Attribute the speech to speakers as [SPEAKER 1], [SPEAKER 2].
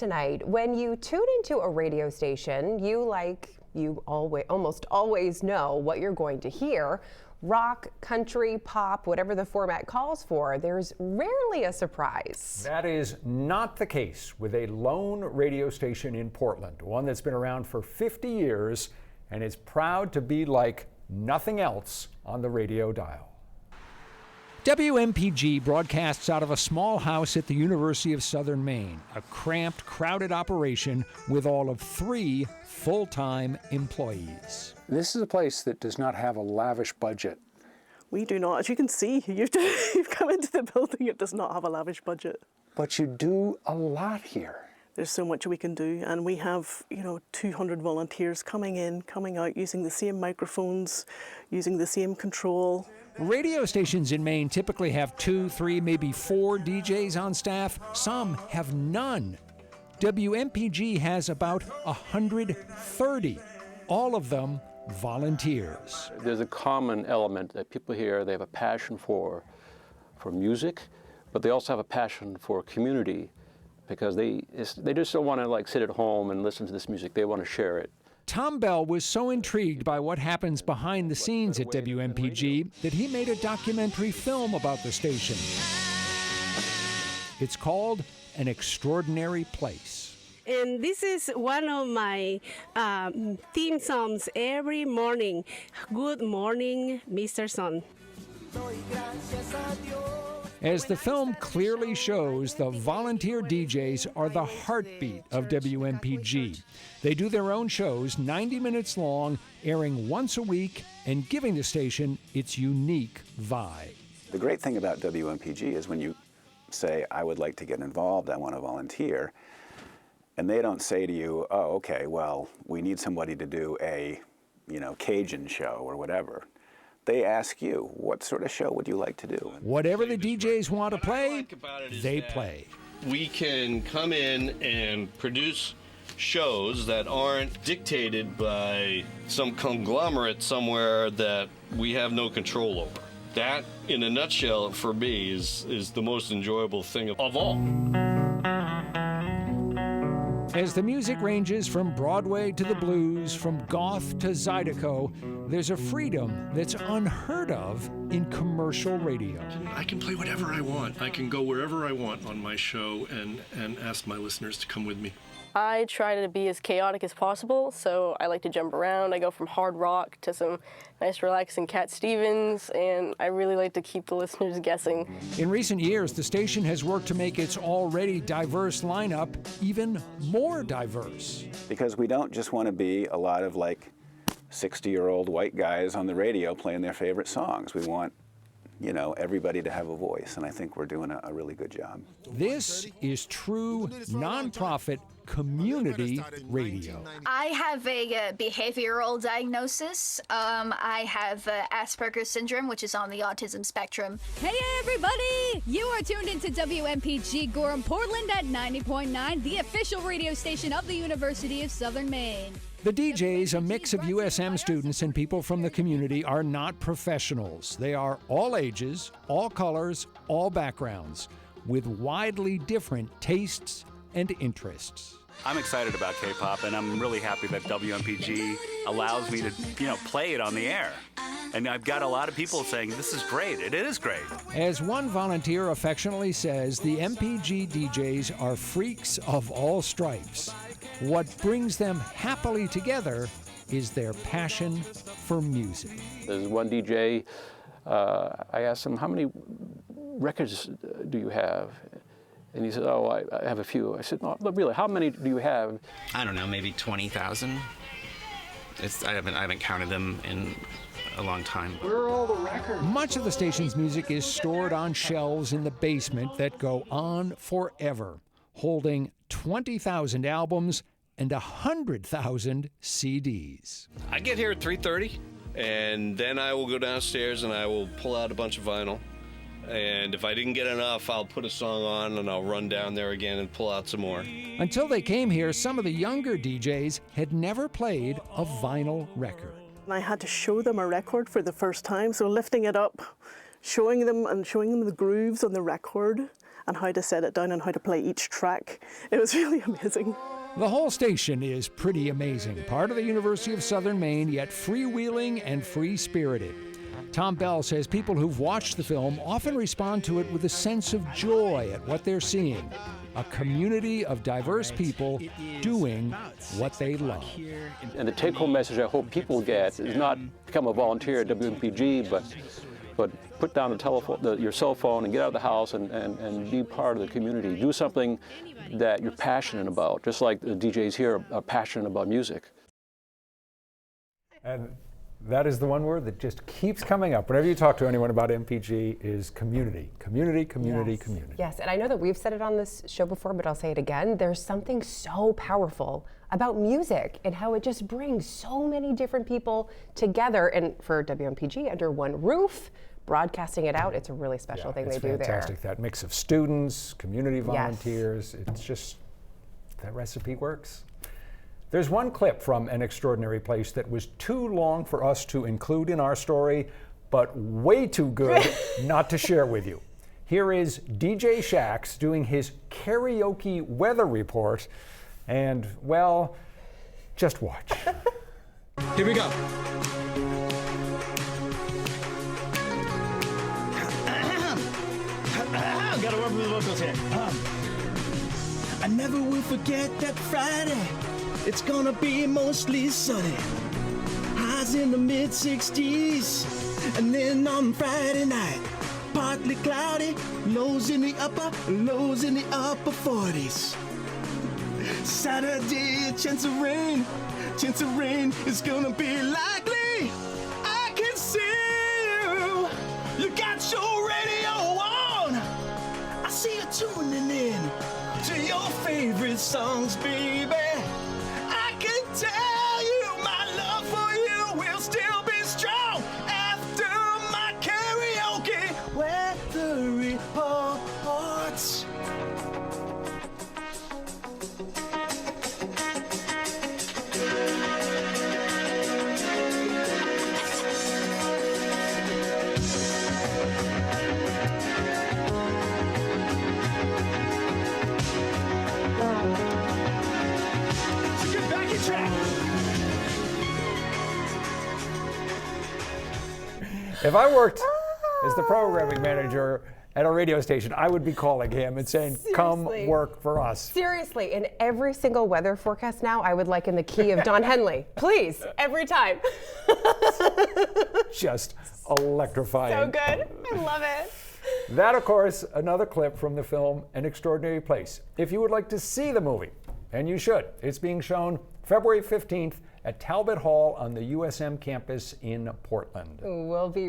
[SPEAKER 1] Tonight, when you tune into a radio station, you almost always know what you're going to hear. Rock, country, pop, whatever the format calls for, there's rarely a surprise.
[SPEAKER 2] That is not the case with a lone radio station in Portland, one that's been around for 50 years and is proud to be like nothing else on the radio dial. WMPG broadcasts out of a small house at the University of Southern Maine, a cramped, crowded operation with all of 3 full-time employees. This is a place that does not have a lavish budget.
[SPEAKER 3] We do not. As you can see, you've come into the building, it does not have a lavish budget.
[SPEAKER 2] But you do a lot here.
[SPEAKER 3] There's so much we can do, and we have, 200 volunteers coming in, coming out, using the same microphones, using the same control.
[SPEAKER 2] Radio stations in Maine typically have 2, 3, maybe 4 DJs on staff. Some have none. WMPG has about 130, all of them volunteers.
[SPEAKER 4] There's a common element that people here, they have a passion for music, but they also have a passion for community because they just don't want to sit at home and listen to this music. They want to share it.
[SPEAKER 2] Tom Bell was so intrigued by what happens behind the scenes at WMPG that he made a documentary film about the station. It's called An Extraordinary Place.
[SPEAKER 5] And this is one of my theme songs every morning. Good morning, Mr. Sun.
[SPEAKER 2] As the film clearly shows, the volunteer DJs are the heartbeat of WMPG. They do their own shows, 90 minutes long, airing once a week and giving the station its unique vibe.
[SPEAKER 6] The great thing about WMPG is when you say, I would like to get involved, I want to volunteer, and they don't say to you, oh, okay, well, we need somebody to do a, Cajun show or whatever. They ask you, what sort of show would you like to do?
[SPEAKER 2] Whatever the DJs want to play, they play.
[SPEAKER 7] We can come in and produce shows that aren't dictated by some conglomerate somewhere that we have no control over. That, in a nutshell, for me, is the most enjoyable thing of all.
[SPEAKER 2] As the music ranges from Broadway to the blues, from goth to zydeco, there's a freedom that's unheard of in commercial radio.
[SPEAKER 8] I can play whatever I want. I can go wherever I want on my show and ask my listeners to come with me.
[SPEAKER 9] I try to be as chaotic as possible, so I like to jump around. I go from hard rock to some nice relaxing Cat Stevens, and I really like to keep the listeners guessing.
[SPEAKER 2] In recent years, the station has worked to make its already diverse lineup even more diverse.
[SPEAKER 6] Because we don't just want to be a lot of 60-year-old white guys on the radio playing their favorite songs. We want, everybody to have a voice, and I think we're doing a really good job.
[SPEAKER 2] This is true nonprofit community radio.
[SPEAKER 10] I have a behavioral diagnosis. I have Asperger's syndrome, which is on the autism spectrum.
[SPEAKER 11] Hey everybody! You are tuned into WMPG Gorham Portland at 90.9, the official radio station of the University of Southern Maine.
[SPEAKER 2] The DJs, a mix of USM students and people from the community, are not professionals. They are all ages, all colors, all backgrounds, with widely different tastes and interests.
[SPEAKER 12] I'm excited about K-pop, and I'm really happy that WMPG allows me to, play it on the air. And I've got a lot of people saying, this is great. It is great.
[SPEAKER 2] As one volunteer affectionately says, the MPG DJs are freaks of all stripes. What brings them happily together is their passion for music.
[SPEAKER 4] There's one DJ, I asked him, how many records do you have? And he said, oh, I have a few. I said, no, really, how many do you have?
[SPEAKER 13] I don't know, maybe 20,000. I haven't counted them in a long time.
[SPEAKER 2] Where are all the records? Much of the station's music is stored on shelves in the basement that go on forever, holding 20,000 albums and 100,000 CDs.
[SPEAKER 7] I get here at 3:30, and then I will go downstairs and I will pull out a bunch of vinyl. And if I didn't get enough, I'll put a song on and I'll run down there again and pull out some more.
[SPEAKER 2] Until they came here, some of the younger DJs had never played a vinyl record.
[SPEAKER 3] I had to show them a record for the first time, so lifting it up, showing them the grooves on the record, and how to set it down and how to play each track. It was really amazing.
[SPEAKER 2] The whole station is pretty amazing. Part of the University of Southern Maine, yet freewheeling and free-spirited. Tom Bell says people who've watched the film often respond to it with a sense of joy at what they're seeing. A community of diverse people doing what they love.
[SPEAKER 4] And the take-home message I hope people get is not become a volunteer at WMPG, but put down the telephone, your cell phone, and get out of the house and be part of the community. Do something that you're passionate about, just like the DJs here are passionate about music.
[SPEAKER 2] And that is the one word that just keeps coming up whenever you talk to anyone about MPG is community. Community, community,
[SPEAKER 1] Yes.
[SPEAKER 2] community.
[SPEAKER 1] Yes, and I know that we've said it on this show before, but I'll say it again. There's something so powerful about music and how it just brings so many different people together. And for WMPG, under one roof, broadcasting it out, it's a really special thing they do there.
[SPEAKER 2] It's fantastic. That mix of students, community volunteers, it's just, that recipe works. There's one clip from An Extraordinary Place that was too long for us to include in our story, but way too good not to share with you. Here is DJ Shax doing his karaoke weather report, and, well, just watch.
[SPEAKER 14] Here we go. Gotta work with the vocals here. I never will forget that Friday. It's gonna be mostly sunny. Highs in the mid-60s. And then on Friday night, partly cloudy, lows in the upper 40s. Saturday, a chance of rain is gonna be likely. I can see you. You got your radio on. I see you tuning in to your favorite songs, baby. I can tell you my love for you will still be strong after my karaoke weather reports.
[SPEAKER 2] If I worked as the programming manager at a radio station, I would be calling him and saying, come work for us.
[SPEAKER 1] Seriously, in every single weather forecast now, I would like in the key of Don Henley. Please, every time.
[SPEAKER 2] Just electrifying.
[SPEAKER 1] So good. I love it.
[SPEAKER 2] That, of course, another clip from the film An Extraordinary Place. If you would like to see the movie, and you should, it's being shown February 15th at Talbot Hall on the USM campus in Portland.
[SPEAKER 1] We'll be